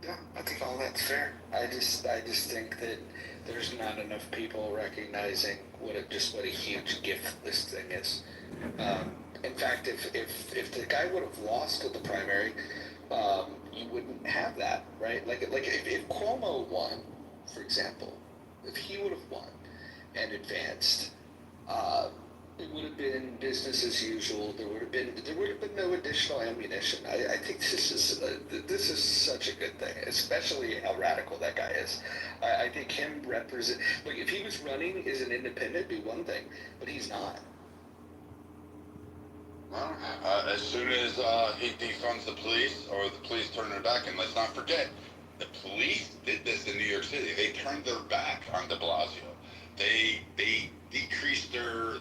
Yeah, I think all that's fair. I just think that there's not enough people recognizing what a huge gift this thing is. In fact, if the guy would have lost at the primary, you wouldn't have that, right? Like if Cuomo won, for example, if he would have won and advanced, uh, it would have been business as usual. There would have been no additional ammunition. I think this is such a good thing, especially how radical that guy is. I think him represent. Look, if he was running as an independent, it'd be one thing, but he's not. Well, as soon as he defunds the police or the police turn their back, and let's not forget, the police did this in New York City. They turned their back on De Blasio. They decreased their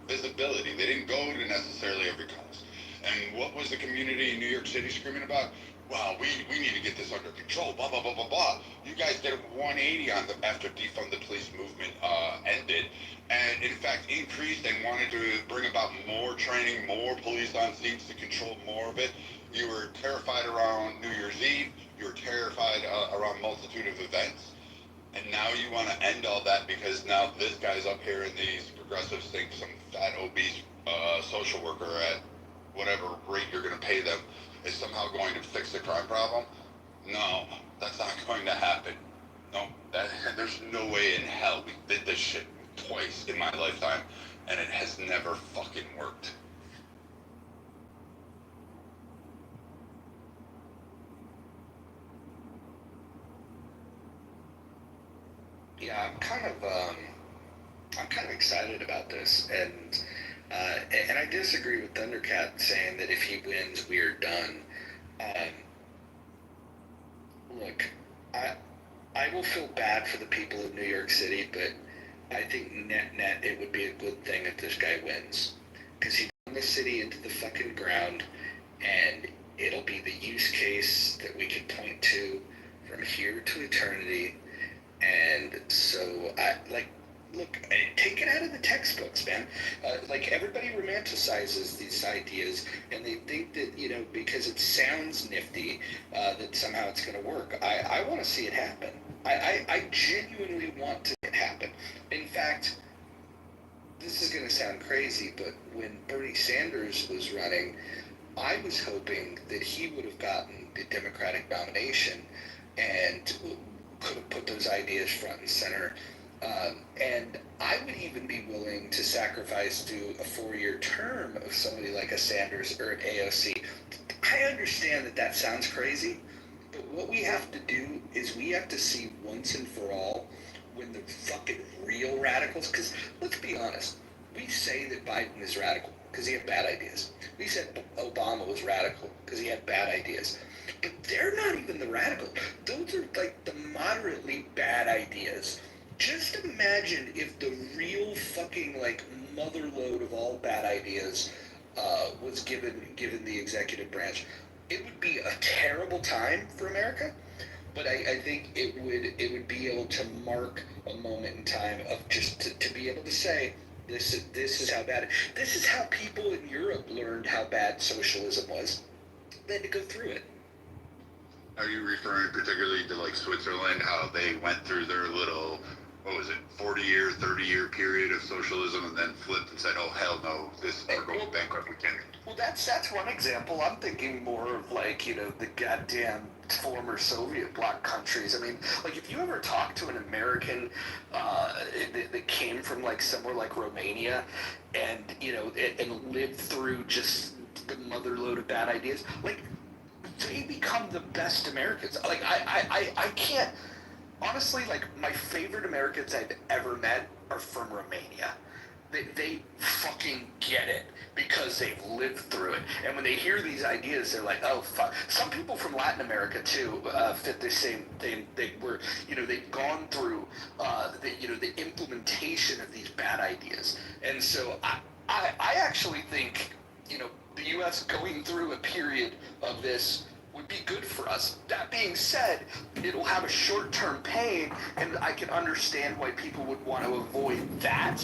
visibility. They didn't go to necessarily every cause. And what was the community in New York City screaming about? Well, we need to get this under control. Blah blah blah blah blah. You guys did a 180 on the after defund the police movement ended, and in fact increased and wanted to bring about more training, more police on scenes to control more of it. You were terrified around New Year's Eve. You were terrified around multitude of events. And now you want to end all that because now this guy's up here and these progressives think some fat, obese social worker at whatever rate you're going to pay them is somehow going to fix the crime problem. No, that's not going to happen. No, there's no way in hell. We did this shit twice in my lifetime, and it has never fucking worked. Yeah, I'm kind of excited about this, and I disagree with Thundercat saying that if he wins, we're done. Um, Look, I I will feel bad for the people of New York City, but I think net it would be a good thing if this guy wins, because he run the city into the fucking ground, and it'll be the use case that we can point to from here to eternity. And so look, take it out of the textbooks, man. Like everybody romanticizes these ideas, and they think that because it sounds nifty, that somehow it's going to work. I want to see it happen. I genuinely want to see it happen. In fact, this is going to sound crazy, but when Bernie Sanders was running, I was hoping that he would have gotten the Democratic nomination and could have put those ideas front and center. And I would even be willing to sacrifice to a 4-year term of somebody like a Sanders or an AOC. I understand that that sounds crazy, but what we have to do is we have to see once and for all when the fucking real radicals, because let's be honest, we say that Biden is radical because he had bad ideas. We said Obama was radical because he had bad ideas. But they're not even the radical. Those are like the moderately bad ideas. Just imagine if the real fucking like motherload of all bad ideas was given the executive branch. It would be a terrible time for America, but I think it would be able to mark a moment in time of just to be able to say this is how bad this is how people in Europe learned how bad socialism was. Then to go through it. Are you referring particularly to like Switzerland, how they went through their little, what was it, 40-year, 30-year period of socialism and then flipped and said, oh, hell no, we're going bankrupt, we can't. Well, that's one example. I'm thinking more of like, the goddamn former Soviet bloc countries. I mean, like if you ever talk to an American that came from like somewhere like Romania and, and lived through just the motherload of bad ideas, like they become the best Americans. Like I can't honestly, like my favorite Americans I've ever met are from Romania. They fucking get it because they've lived through it. And when they hear these ideas, they're like, oh fuck. Some people from Latin America too fit the same thing. They were, they've gone through, the implementation of these bad ideas. And so I actually think, the U.S. going through a period of this would be good for us. That being said, it'll have a short-term pain, and I can understand why people would want to avoid that.